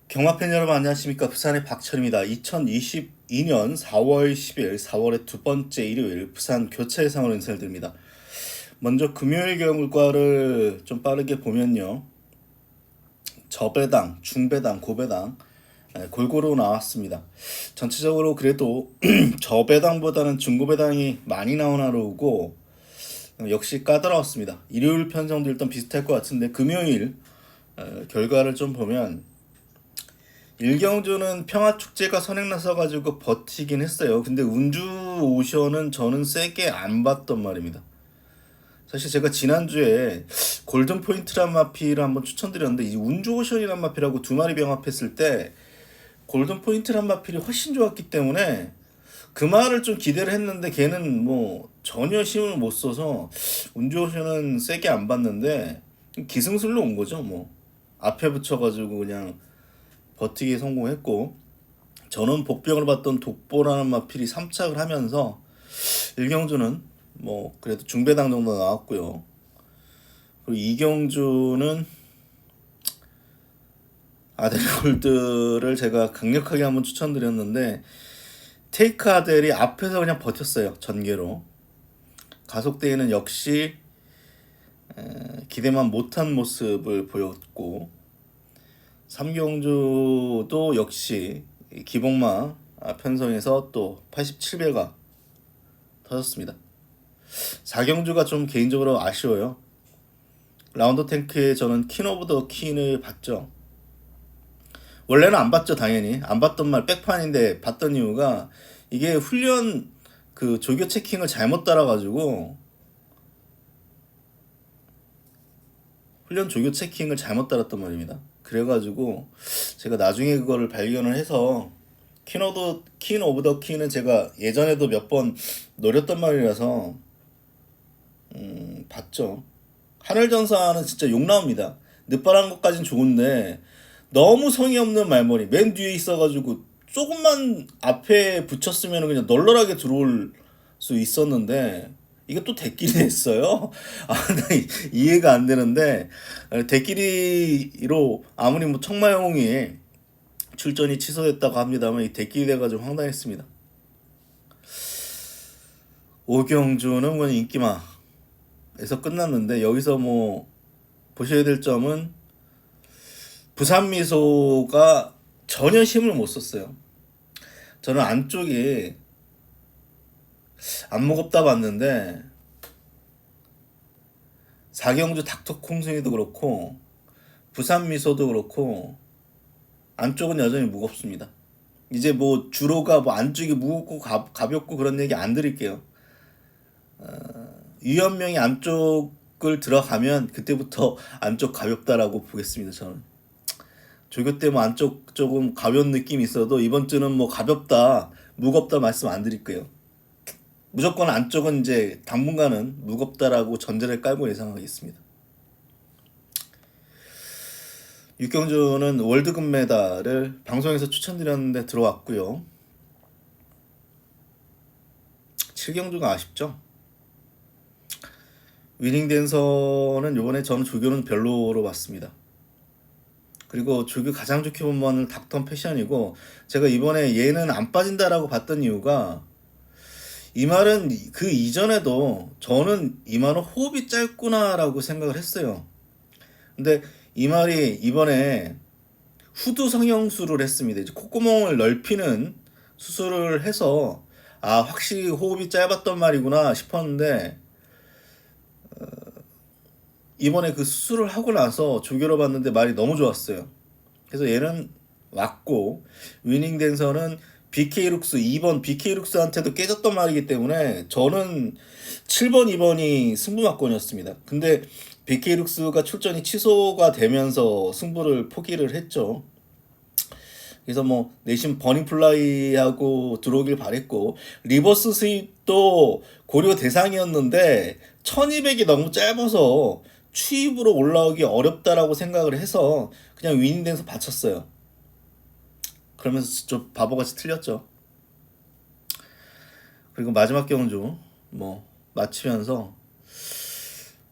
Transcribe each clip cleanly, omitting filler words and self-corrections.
경마팬 여러분 안녕하십니까. 부산의 박철입니다. 2022년 4월 10일 4월의 두 번째 일요일 부산 교차 예상으로 인사를 드립니다. 먼저 금요일 결과를 좀 빠르게 보면요. 저배당, 중배당, 고배당 골고루 나왔습니다. 전체적으로 그래도 저배당보다는 중고배당이 많이 나온 하루고 역시 까다로웠습니다. 일요일 편성도 일단 비슷할 것 같은데 금요일 결과를 좀 보면 일경주는 평화축제가 선행나서가지고 버티긴 했어요. 근데 운주오션은 저는 세게 안 봤단 말입니다. 사실 제가 지난주에 골든포인트란 마피를 한번 추천드렸는데 이 운주오션이란 마피라고 두 마리 병합했을 때 골든포인트란 마필이 훨씬 좋았기 때문에 그 말을 좀 기대를 했는데 걔는 뭐 전혀 힘을 못 써서 운주오션은 세게 안 봤는데 기승술로 온 거죠. 뭐 앞에 붙여가지고 그냥 버티기에 성공했고, 저는 복병을 봤던 독보라는 마필이 3착을 하면서 일경주는 뭐 그래도 중배당 정도 나왔고요. 그리고 이경주는 아델골드를 제가 강력하게 한번 추천드렸는데 테이크 아델이 앞에서 그냥 버텼어요. 전개로. 가속대회는 역시 기대만 못한 모습을 보였고, 삼경주도 역시 기복마 편성에서 또 87배가 터졌습니다. 사경주가 좀 개인적으로 아쉬워요. 라운드 탱크에 저는 퀸 오브 더 퀸을 봤죠. 원래는 안 봤죠, 당연히. 안 봤던 말 백판인데 봤던 이유가 이게 훈련 그 조교 체킹을 잘못 따라가지고 훈련 조교 체킹을 잘못 따랐단 말입니다. 그래가지고 제가 나중에 그거를 발견을 해서 퀸 오브 더 퀸은 제가 예전에도 몇 번 노렸던 말이라서 봤죠. 하늘전사는 진짜 욕 나옵니다. 늦바란 것까진 좋은데 너무 성의 없는 말머리 맨 뒤에 있어가지고 조금만 앞에 붙였으면 그냥 널널하게 들어올 수 있었는데 이게 또 대끼리 했어요. 나 이해가 안 되는데 대끼리로 아무리 뭐 청마용이 출전이 취소됐다고 합니다만 이 대끼리 돼가지고 황당했습니다. 오경주는 그냥 인기마에서 끝났는데 여기서 뭐 보셔야 될 점은 부산미소가 전혀 힘을 못 썼어요. 저는 안쪽이 안 무겁다 봤는데 사경주 닥터콩숭이도 그렇고 부산미소도 그렇고 안쪽은 여전히 무겁습니다. 이제 뭐 주로가 뭐 안쪽이 무겁고 가볍고 그런 얘기 안 드릴게요. 유연명이 안쪽을 들어가면 그때부터 안쪽 가볍다라고 보겠습니다. 저는 조교 때 뭐 안쪽 조금 가벼운 느낌이 있어도 이번 주는 뭐 가볍다 무겁다 말씀 안 드릴게요. 무조건 안쪽은 이제 당분간은 무겁다라고 전제를 깔고 예상하겠습니다. 육경주는 월드금메달을 방송에서 추천드렸는데 들어왔고요. 칠경주가 아쉽죠. 위닝댄서는 요번에 저는 조교는 별로로 봤습니다. 그리고 조교 가장 좋게 본 거는 닥터 패션이고, 제가 이번에 얘는 안 빠진다라고 봤던 이유가 이 말은 그 이전에도 저는 이 말은 호흡이 짧구나라고 생각을 했어요. 근데 이 말이 이번에 후두 성형술을 했습니다. 이제 콧구멍을 넓히는 수술을 해서 확실히 호흡이 짧았던 말이구나 싶었는데 이번에 그 수술을 하고 나서 조교를 봤는데 말이 너무 좋았어요. 그래서 얘는 왔고, 위닝 댄서는 BK룩스 2번 BK룩스한테도 깨졌던 말이기 때문에 저는 7번 2번이 승부막권이었습니다. 근데 BK룩스가 출전이 취소가 되면서 승부를 포기를 했죠. 그래서 뭐 내심 버닝플라이하고 들어오길 바랬고, 리버스 스윕도 고려 대상이었는데 1200이 너무 짧아서 추입으로 올라오기 어렵다라고 생각을 해서 그냥 위닝댄서 바쳤어요. 그러면서 좀 바보같이 틀렸죠. 그리고 마지막 경주 뭐 마치면서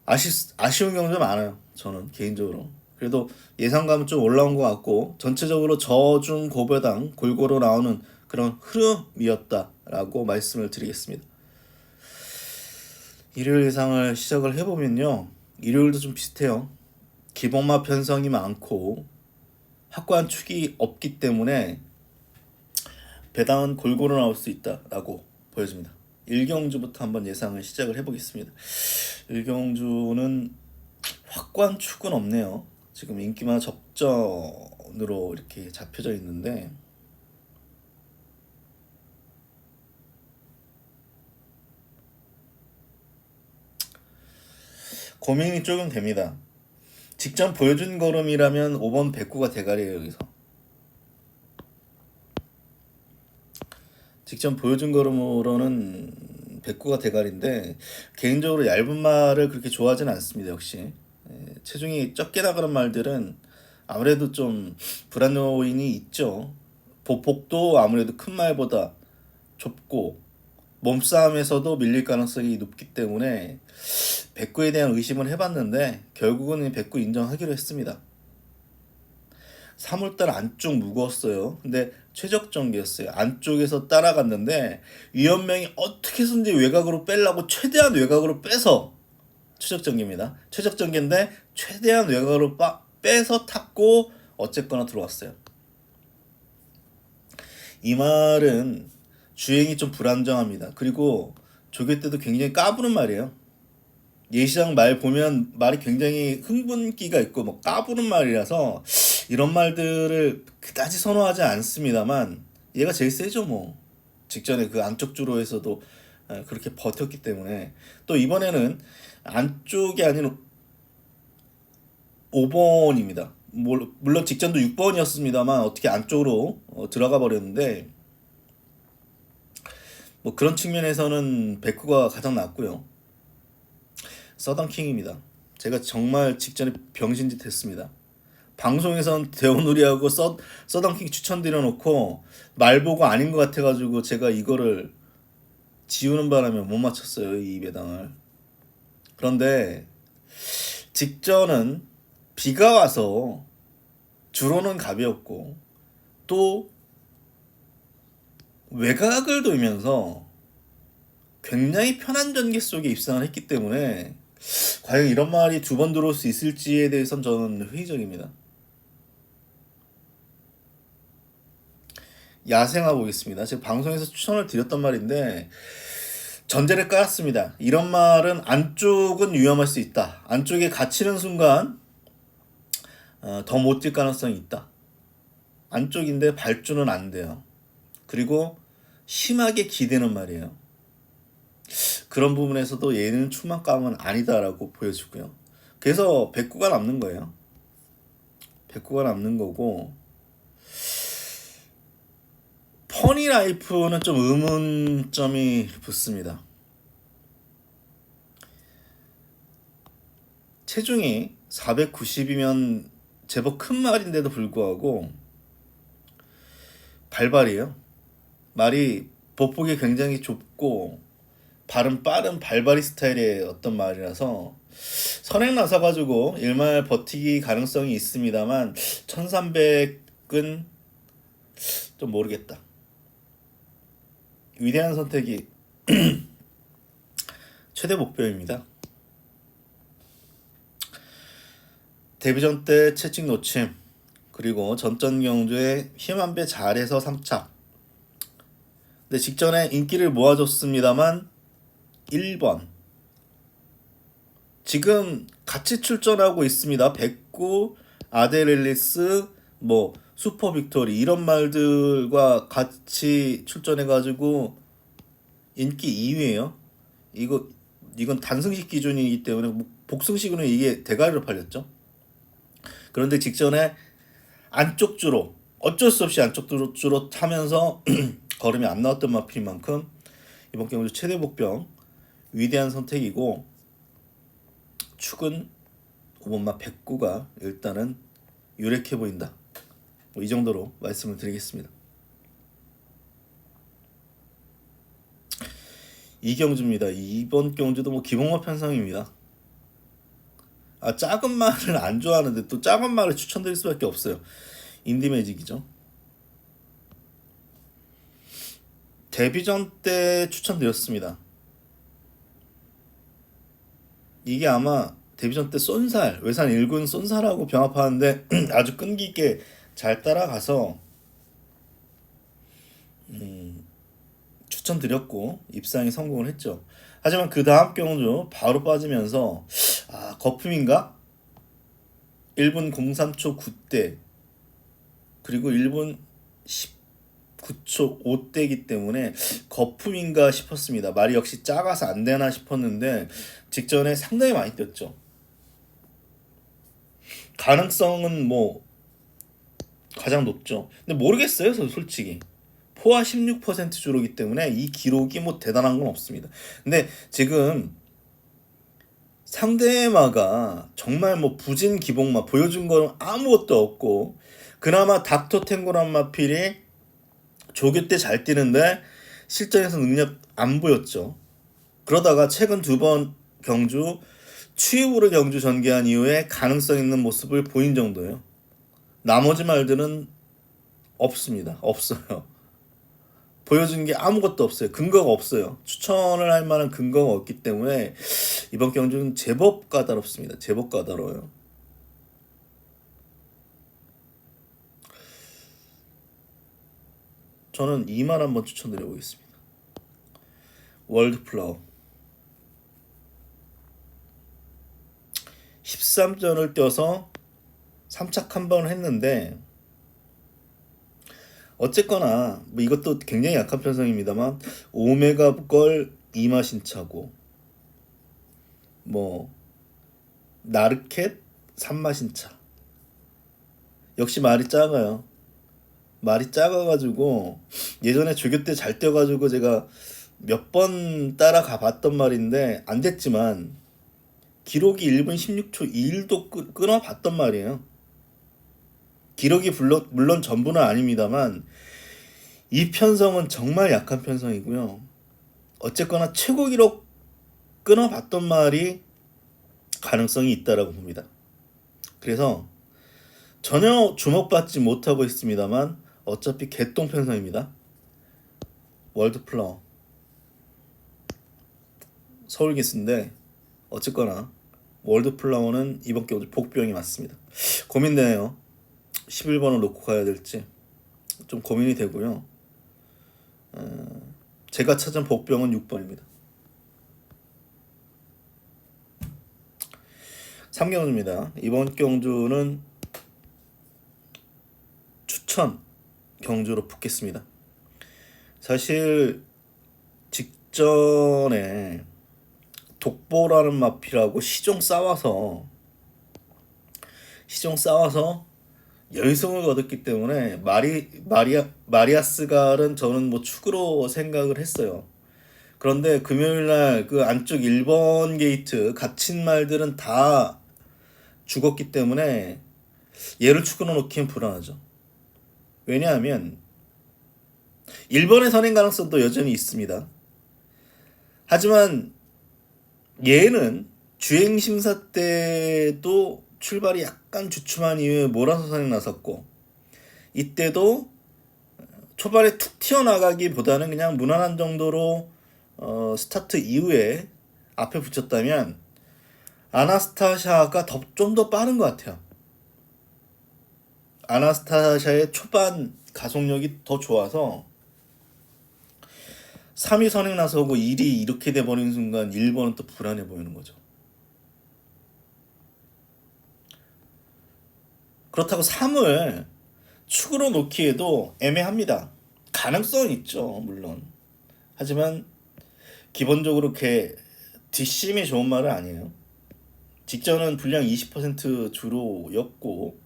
아쉬운 경우도 많아요. 저는 개인적으로. 그래도 예상감은 좀 올라온 것 같고 전체적으로 저중 고배당 골고루 나오는 그런 흐름이었다라고 말씀을 드리겠습니다. 일요일 예상을 시작을 해보면요. 일요일도 좀 비슷해요. 기본마 편성이 많고 확고한 축이 없기 때문에 배당은 골고루 나올 수 있다라고 보여집니다. 일경주부터 한번 예상을 시작을 해보겠습니다. 일경주는 확고한 축은 없네요. 지금 인기만 접전으로 이렇게 잡혀져 있는데 고민이 조금 됩니다. 직전 보여준 걸음이라면 5번 백구가 대가리예요. 여기서 직전 보여준 걸음으로는 백구가 대가리인데 개인적으로 얇은 말을 그렇게 좋아하진 않습니다. 역시 체중이 적게 나가는 말들은 아무래도 좀 불안 요인이 있죠. 보폭도 아무래도 큰 말보다 좁고 몸싸움에서도 밀릴 가능성이 높기 때문에 백구에 대한 의심을 해봤는데 결국은 백구 인정하기로 했습니다. 3월달 안쪽 무거웠어요. 근데 최적정기였어요. 안쪽에서 따라갔는데 위원명이 어떻게 해서든지 외곽으로 빼려고 최대한 외곽으로 빼서 최적정기입니다. 최적정기인데 최대한 외곽으로 빼서 탔고 어쨌거나 들어왔어요. 이 말은 주행이 좀 불안정합니다. 그리고 조교 때도 굉장히 까부는 말이에요. 예시장 말 보면 말이 굉장히 흥분기가 있고 뭐 까부는 말이라서 이런 말들을 그다지 선호하지 않습니다만 얘가 제일 세죠 뭐. 직전에 그 안쪽 주로에서도 그렇게 버텼기 때문에 또 이번에는 안쪽이 아닌 5번입니다. 물론 직전도 6번이었습니다만 어떻게 안쪽으로 들어가 버렸는데 뭐 그런 측면에서는 베쿠가 가장 낫고요. 서던킹입니다. 제가 정말 직전에 병신짓 했습니다. 방송에선 대원우리하고 서던킹 추천드려 놓고 말보고 아닌 것 같아가지고 제가 이거를 지우는 바람에 못 맞췄어요. 이 배당을. 그런데 직전은 비가 와서 주로는 가벼웠고 또 외곽을 돌면서 굉장히 편한 전개 속에 입상을 했기 때문에 과연 이런 말이 두 번 들어올 수 있을지에 대해서는 저는 회의적입니다. 야생화 보겠습니다. 제가 방송에서 추천을 드렸던 말인데 전제를 깔았습니다. 이런 말은 안쪽은 위험할 수 있다. 안쪽에 갇히는 순간 더 못 뛸 가능성이 있다. 안쪽인데 발주는 안 돼요. 그리고 심하게 기대는 말이에요. 그런 부분에서도 얘는 추만감은 아니다라고 보여주고요. 그래서 백구가 남는 거예요. 백구가 남는 거고 퍼니라이프는 좀 의문점이 붙습니다. 체중이 490이면 제법 큰 말인데도 불구하고 발발이에요. 말이 보폭이 굉장히 좁고 발은 빠른 발발이 스타일의 어떤 말이라서 선행 나서가지고 일말 버티기 가능성이 있습니다만 1300은 좀 모르겠다. 위대한 선택이 최대 목표입니다. 데뷔전 때 채찍 놓침 그리고 전전 경주에 힘 한 배 잘해서 3차. 근데 직전에 인기를 모아줬습니다만 1번. 지금 같이 출전하고 있습니다. 백구, 아데렐리스, 뭐 슈퍼 빅토리 이런 말들과 같이 출전해가지고 인기 2위예요. 이건 단승식 기준이기 때문에 복승식으로는 이게 대가리로 팔렸죠. 그런데 직전에 안쪽 주로 어쩔 수 없이 안쪽 주로 타면서 걸음이 안 나왔던 마필인 만큼 이번 경주 최대 복병 위대한 선택이고 축은 5번마 백구가 일단은 유력해 보인다. 뭐 이 정도로 말씀을 드리겠습니다. 이 경주입니다. 이번 경주도 뭐 기본마 편성입니다. 작은 말을 안 좋아하는데 또 작은 말을 추천드릴 수밖에 없어요. 인디매직이죠. 데뷔전 때 추천드렸습니다. 이게 아마 데뷔전 때 쏜살, 외산 1군 쏜살하고 병합하는데 아주 끈기 있게 잘 따라가서 추천드렸고 입상에 성공을 했죠. 하지만 그 다음 경주 바로 빠지면서 거품인가? 1분 03초 9대 그리고 1분 19초 5대이기 때문에 거품인가 싶었습니다. 말이 역시 작아서 안 되나 싶었는데 직전에 상당히 많이 뛰었죠. 가능성은 뭐 가장 높죠. 근데 모르겠어요, 솔직히. 포화 16% 주로기 때문에 이 기록이 뭐 대단한 건 없습니다. 근데 지금 상대마가 정말 뭐 부진 기복만 보여준 거는 아무것도 없고 그나마 닥터 탱고란 마필이 조교 때 잘 뛰는데 실전에서 능력 안 보였죠. 그러다가 최근 2번 경주 취입으로 경주 전개한 이후에 가능성 있는 모습을 보인 정도예요. 나머지 말들은 없습니다. 없어요. 보여준 게 아무것도 없어요. 근거가 없어요. 추천을 할 만한 근거가 없기 때문에 이번 경주는 제법 까다롭습니다. 제법 까다로워요. 저는 2만 한번 추천드려보겠습니다. 월드플라워 13전을 뛰어서 3착 한 번 했는데 어쨌거나 뭐 이것도 굉장히 약한 편성입니다만 오메가걸 2마 신차고 뭐 나르켓 3마 신차 역시 말이 작아요. 말이 작아가지고 예전에 조교 때 잘 뛰어가지고 제가 몇 번 따라가 봤던 말인데 안 됐지만 기록이 1분 16초 2일도 끊어 봤던 말이에요. 기록이 물론 전부는 아닙니다만 이 편성은 정말 약한 편성이고요. 어쨌거나 최고 기록 끊어봤던 말이 가능성이 있다라고 봅니다. 그래서 전혀 주목받지 못하고 있습니다만 어차피 개똥 편성입니다. 월드플라워 서울기스인데 어쨌거나 월드플라워는 이번 경주 복병이 맞습니다. 고민되네요. 11번을 놓고 가야 될지 좀 고민이 되고요. 제가 찾은 복병은 6번입니다. 3경주입니다. 이번 경주는 추천 경주로 붙겠습니다. 사실 직전에 독보라는 마피라고 시종 싸워서 열승을 거뒀기 때문에 마리아스갈은 저는 뭐 축으로 생각을 했어요. 그런데 금요일날 그 안쪽 1번 게이트 갇힌 말들은 다 죽었기 때문에 얘를 축으로 놓기엔 불안하죠. 왜냐하면 1번의 선행 가능성도 여전히 있습니다. 하지만 얘는 주행심사 때도 출발이 약간 주춤한 이후에 몰아서 선행 나섰고 이때도 초반에 툭 튀어나가기보다는 그냥 무난한 정도로 스타트 이후에 앞에 붙였다면 아나스타샤가 좀 더 빠른 것 같아요. 아나스타샤의 초반 가속력이 더 좋아서 3위 선행 나서고 1위 이렇게 돼버리는 순간 1번은 또 불안해 보이는 거죠. 그렇다고 3을 축으로 놓기에도 애매합니다. 가능성은 있죠, 물론. 하지만 기본적으로 그렇게 뒷심이 좋은 말은 아니에요. 직전은 분량 20% 주로였고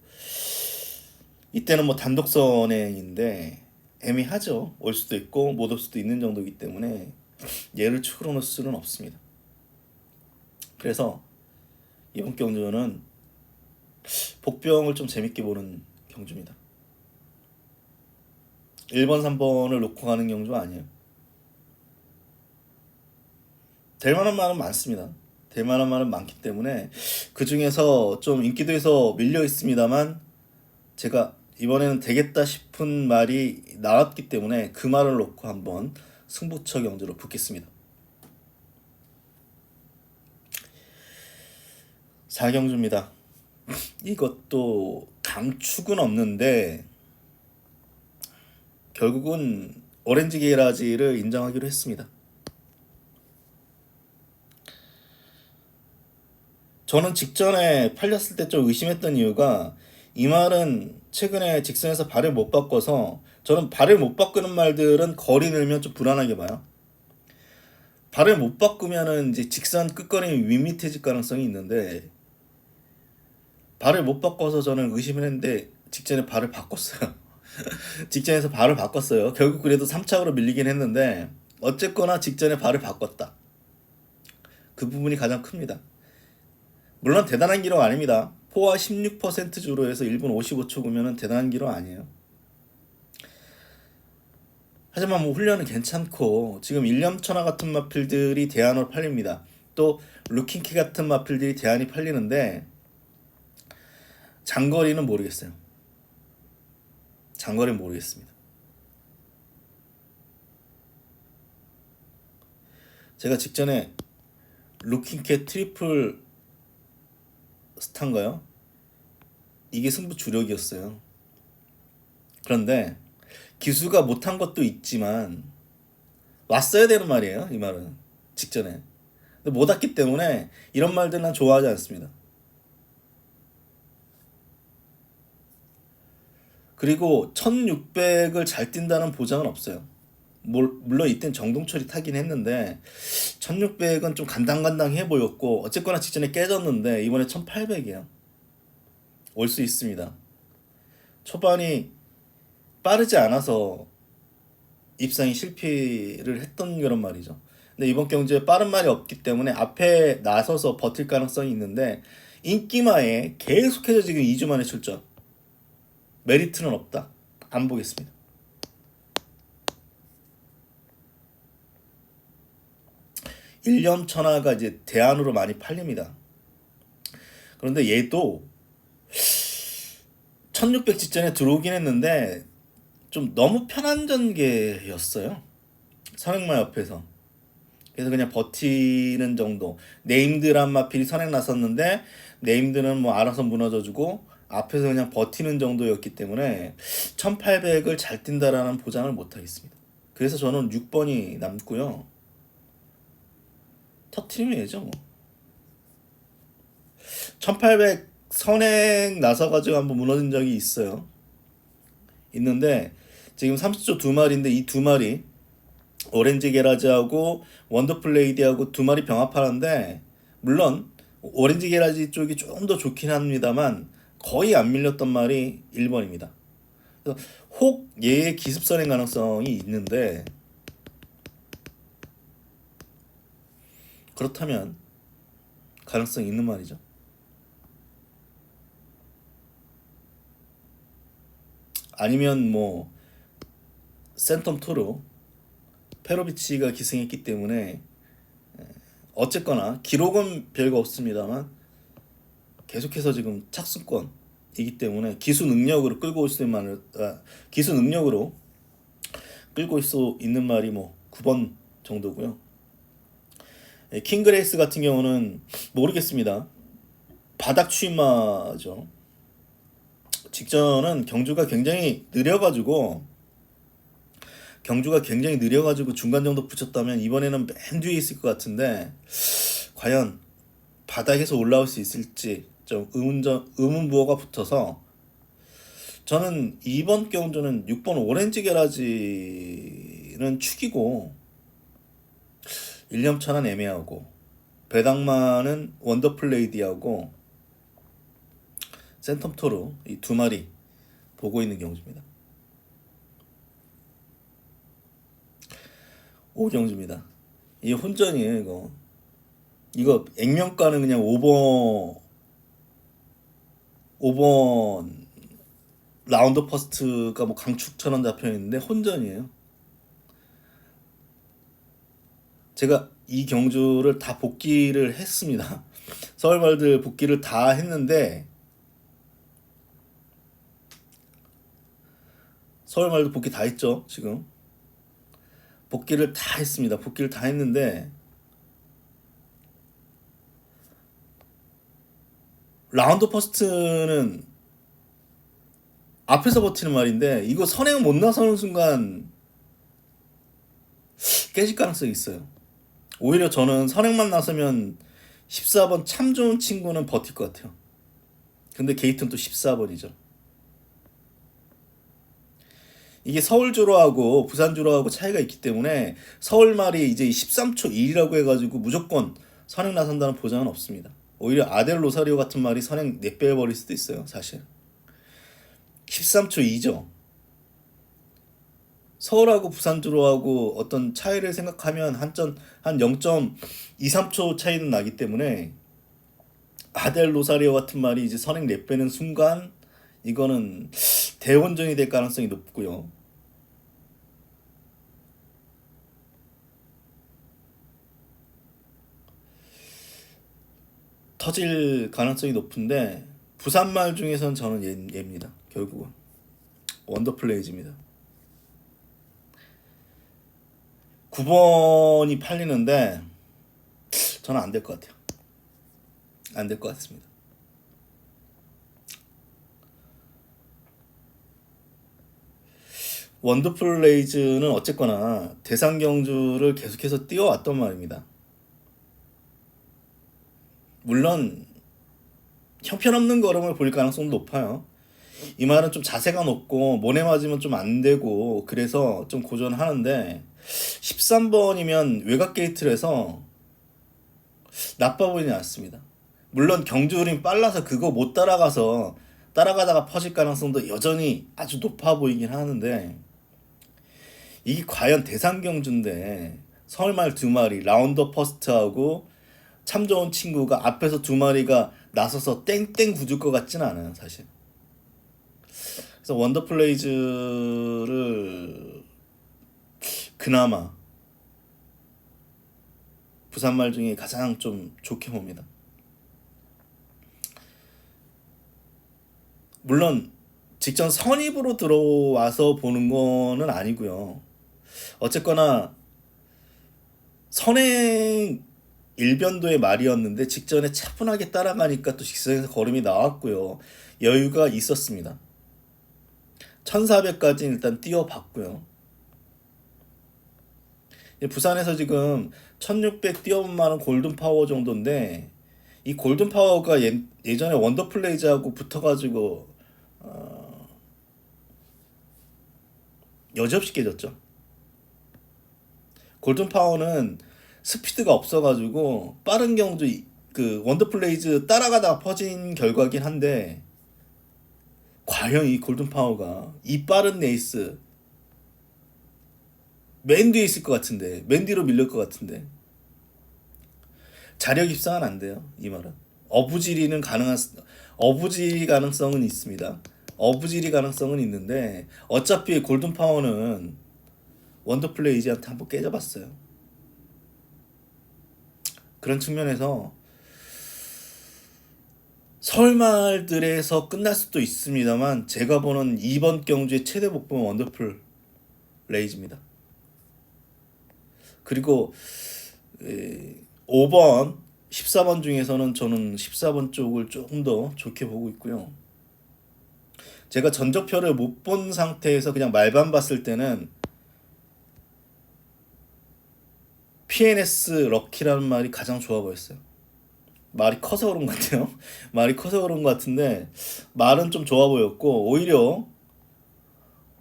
이때는 뭐 단독 선행인데 애매하죠. 올 수도 있고 못 올 수도 있는 정도이기 때문에 얘를 축으로 넣을 수는 없습니다. 그래서 이번 경주는 복병을 좀 재밌게 보는 경주입니다. 1번, 3번을 놓고 가는 경주 아니에요. 될 만한 말은 많습니다. 될 만한 말은 많기 때문에 그 중에서 좀 인기도에서 밀려 있습니다만 제가 이번에는 되겠다 싶은 말이 나왔기 때문에 그 말을 놓고 한번 승부처 경주로 붙겠습니다. 4경주입니다. 이것도 감축은 없는데 결국은 오렌지 게라지를 인정하기로 했습니다. 저는 직전에 팔렸을 때 좀 의심했던 이유가 이 말은 최근에 직선에서 발을 못 바꿔서 저는 발을 못 바꾸는 말들은 거리 늘면 좀 불안하게 봐요. 발을 못 바꾸면은 이제 직선 끝거림이 밋밋해질 가능성이 있는데 발을 못 바꿔서 저는 의심을 했는데 직전에 발을 바꿨어요. 직전에서 발을 바꿨어요. 결국 그래도 3착으로 밀리긴 했는데 어쨌거나 직전에 발을 바꿨다. 그 부분이 가장 큽니다. 물론 대단한 기록 아닙니다. 포화 16% 주로 해서 1분 55초 구면은 대단한 기록 아니에요. 하지만 뭐 훈련은 괜찮고 지금 일념천하 같은 마필들이 대안으로 팔립니다. 또 루킹키 같은 마필들이 대안이 팔리는데 장거리는 모르겠어요. 장거리는 모르겠습니다. 제가 직전에 루킹캣 트리플 스타인가요? 이게 승부 주력이었어요. 그런데 기수가 못한 것도 있지만 왔어야 되는 말이에요. 이 말은 직전에. 근데 못 왔기 때문에 이런 말들은 난 좋아하지 않습니다. 그리고 1600을 잘 뛴다는 보장은 없어요. 물론 이땐 정동철이 타긴 했는데 1600은 좀 간당간당해 보였고 어쨌거나 직전에 깨졌는데 이번에 1800이에요. 올 수 있습니다. 초반이 빠르지 않아서 입상이 실패를 했던 그런 말이죠. 근데 이번 경주에 빠른 말이 없기 때문에 앞에 나서서 버틸 가능성이 있는데 인기마에 계속해서 지금 2주 만에 출전. 메리트는 없다. 안 보겠습니다. 일념천하가 이제 대안으로 많이 팔립니다. 그런데 얘도 1600 직전에 들어오긴 했는데 좀 너무 편한 전개였어요. 선행마 옆에서. 그래서 그냥 버티는 정도. 네임드란 마필이 선행 나섰는데 네임드는 뭐 알아서 무너져주고 앞에서 그냥 버티는 정도였기 때문에 1800을 잘 뛴다라는 보장을 못하겠습니다. 그래서 저는 6번이 남고요. 터트리면 되죠 뭐. 1800 선행 나서가지고 한번 무너진 적이 있어요. 있는데 지금 30조 두 마리인데 이 두 마리 오렌지 게라지하고 원더풀 레이디하고 두 마리 병합하는데 물론 오렌지 게라지 쪽이 조금 더 좋긴 합니다만 거의 안 밀렸던 말이 1번입니다. 그래서 혹 얘의 기습 선행 가능성이 있는데 그렇다면 가능성이 있는 말이죠. 아니면 뭐 센텀 토로 페로비치가 기승했기 때문에 어쨌거나 기록은 별거 없습니다만 계속해서 지금 착수권이기 때문에 기수 능력으로 끌고 올 수 있는 말을 기수 능력으로 끌고 올 수 있는 말이 뭐 9번 정도고요. 킹그레이스 같은 경우는 모르겠습니다. 바닥 추임마죠. 직전은 경주가 굉장히 느려가지고 중간 정도 붙였다면 이번에는 맨 뒤에 있을 것 같은데 과연 바닥에서 올라올 수 있을지 좀 의문부호가 붙어서 저는 이번 경주는 6번 오렌지 게라지는 축이고 일념천은 애매하고 배당마는 원더풀 레이디하고 센텀 토로 이 두 마리 보고 있는 경주입니다. 5경주입니다. 이게 혼전이에요. 이거 액면가는 그냥 5번 라운드 퍼스트가 뭐 강축처럼 잡혀있는데 혼전이에요. 제가 이 경주를 다 복귀를 했습니다. 서울말들 복귀를 다 했는데 서울말도 복귀 다 했죠. 지금 복귀를 다 했습니다. 복귀를 다 했는데 라운드 퍼스트는 앞에서 버티는 말인데 이거 선행 못 나서는 순간 깨질 가능성이 있어요. 오히려 저는 선행만 나서면 14번 참 좋은 친구는 버틸 것 같아요. 근데 게이트는 또 14번이죠. 이게 서울 주로하고 부산 주로하고 차이가 있기 때문에 서울말이 이제 13초 1이라고 해가지고 무조건 선행 나선다는 보장은 없습니다. 오히려 아델 로사리오 같은 말이 선행 내빼버릴 수도 있어요. 사실 13초 2죠. 서울하고 부산 주로하고 어떤 차이를 생각하면 한 0.23초 차이는 나기 때문에 아델 로사리오 같은 말이 이제 선행 내빼는 순간 이거는 대원전이 될 가능성이 높고요. 터질 가능성이 높은데 부산말 중에선 저는 얘입니다. 결국은 원더플레이즈입니다. 9번이 팔리는데 저는 안 될 것 같아요. 안 될 것 같습니다. 원더풀 레이즈는 어쨌거나 대상 경주를 계속해서 뛰어왔던 말입니다. 물론 형편없는 걸음을 보일 가능성도 높아요. 이 말은 좀 자세가 높고 모내 맞으면 좀 안 되고 그래서 좀 고전하는데 13번이면 외곽 게이트를 해서 나빠 보이지 않습니다. 물론 경주 흐름이 빨라서 그거 못 따라가서 따라가다가 퍼질 가능성도 여전히 아주 높아 보이긴 하는데 이게 과연 대상 경주인데 서울말 두 마리 라운더 퍼스트하고 참 좋은 친구가 앞에서 두 마리가 나서서 땡땡 굳을 것 같진 않아요 사실. 그래서 원더플레이즈를 그나마 부산말 중에 가장 좀 좋게 봅니다. 물론 직전 선입으로 들어와서 보는 거는 아니고요. 어쨌거나 선행 일변도의 말이었는데 직전에 차분하게 따라가니까 또 직선에서 걸음이 나왔고요. 여유가 있었습니다. 1400까지 일단 뛰어봤고요. 부산에서 지금 1600 뛰어본 말은 골든파워 정도인데 이 골든파워가 예전에 원더플레이즈하고 붙어가지고 여지없이 깨졌죠. 골든파워는 스피드가 없어가지고 빠른 경주 그 원더플레이즈 따라가다가 퍼진 결과긴 한데 과연 이 골든파워가 이 빠른 레이스 맨 뒤에 있을 것 같은데 맨 뒤로 밀릴 것 같은데 자력 입상은 안 돼요. 이 말은 어부지리 가능성은 있습니다. 어부지리 가능성은 있는데 어차피 골든파워는 원더플레이즈한테 한번 깨져봤어요. 그런 측면에서 서울말들에서 끝날 수도 있습니다만 제가 보는 이번 경주의 최대 복범은 원더풀 레이즈입니다. 그리고 5번, 14번 중에서는 저는 14번 쪽을 조금 더 좋게 보고 있고요. 제가 전적표를 못 본 상태에서 그냥 말만 봤을 때는 PNS 럭키라는 말이 가장 좋아 보였어요. 말이 커서 그런 것 같아요. 말이 커서 그런 것 같은데 말은 좀 좋아 보였고 오히려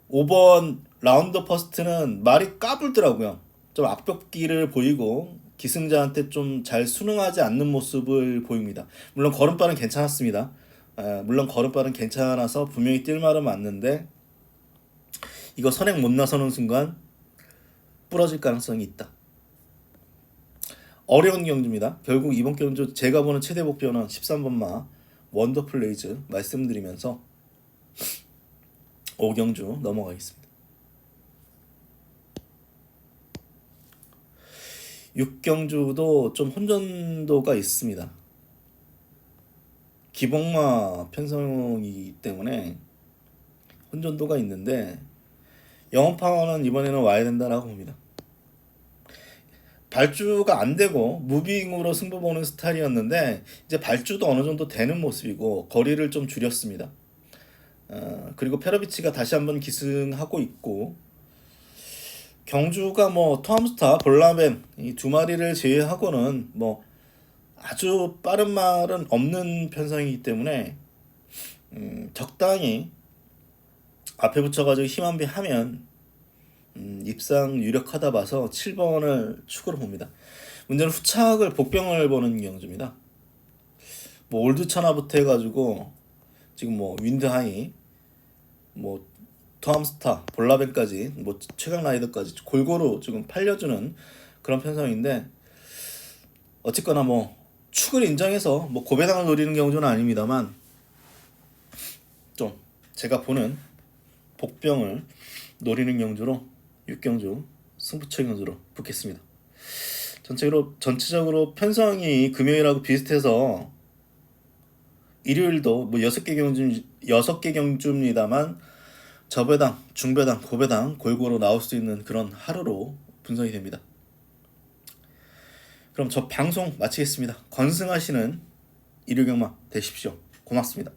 5번 라운드 퍼스트는 말이 까불더라고요. 좀 악벽기를 보이고 기승자한테 좀 잘 순응하지 않는 모습을 보입니다. 물론 걸음발은 괜찮았습니다. 물론 걸음발은 괜찮아서 분명히 뛸 말은 맞는데 이거 선행 못 나서는 순간 부러질 가능성이 있다. 어려운 경주입니다. 결국 이번 경주 제가 보는 최대 목표는 13번마 원더플레이즈 말씀드리면서 5경주 넘어가겠습니다. 육경주도 좀 혼전도가 있습니다. 기복마 편성이기 때문에 혼전도가 있는데 영업파워는 이번에는 와야 된다라고 봅니다. 발주가 안 되고 무빙으로 승부 보는 스타일이었는데 이제 발주도 어느 정도 되는 모습이고 거리를 좀 줄였습니다. 그리고 페러비치가 다시 한번 기승하고 있고 경주가 뭐 토암스타, 볼라벤 이 두 마리를 제외하고는 뭐 아주 빠른 말은 없는 편성이기 때문에 적당히 앞에 붙여가지고 힘한배 하면 입상 유력하다 봐서 7번을 축으로 봅니다. 문제는 후착을 복병을 보는 경주입니다. 뭐 올드차나부터 해가지고 지금 뭐 윈드하이, 뭐 토암스타, 볼라벤까지, 뭐 최강 라이더까지 골고루 지금 팔려주는 그런 편성인데 어쨌거나 뭐 축을 인정해서 뭐 고배당을 노리는 경우는 아닙니다만 좀 제가 보는 복병을 노리는 경주로 6경주 승부처 경주로 붙겠습니다. 전체적으로 편성이 금요일하고 비슷해서 일요일도 뭐 6개 경주입니다만 저배당, 중배당, 고배당 골고루 나올 수 있는 그런 하루로 분석이 됩니다. 그럼 저 방송 마치겠습니다. 건승하시는 일요경마 되십시오. 고맙습니다.